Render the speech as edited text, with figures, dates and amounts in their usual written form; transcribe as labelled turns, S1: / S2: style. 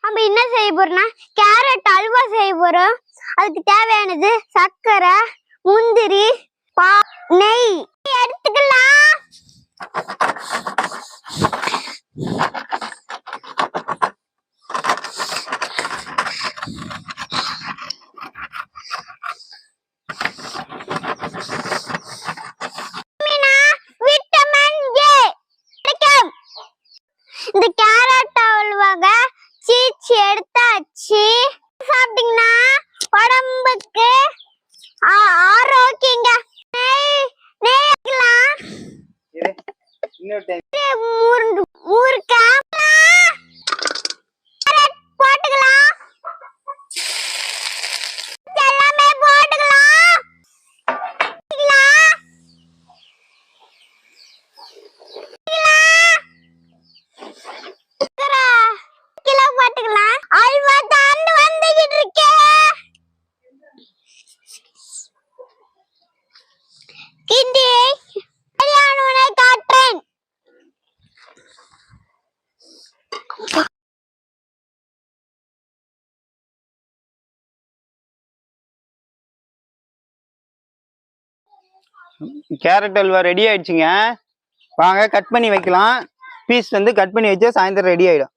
S1: நம்ம என்ன செய்ய போறோம்னா கேரட் அல்வா செய்ய போறோம். அதுக்கு தேவையானது சர்க்கரை, முந்திரி, நெய் எடுத்துக்கலாம். இந்த கேரட் அல்வாக சீச்சி எடுத்தாச்சு. சாப்பிட்டீங்கன்னா உடம்புக்கு ஆரோக்கியங்க. போட்டுக்கலாம், எல்லாமே போட்டுக்கலாம். அல்வா தாண்டு வந்துகிட்டு இருக்கே. கிண்டி கல்யாணனை காட்டுறேன்.
S2: கேரட் அல்வா ரெடி ஆயிடுச்சுங்க. வாங்க கட் பண்ணி வைக்கலாம். பீஸ் வந்து கட் பண்ணி வச்சா சாயந்தரம் ரெடி ஆயிடும்.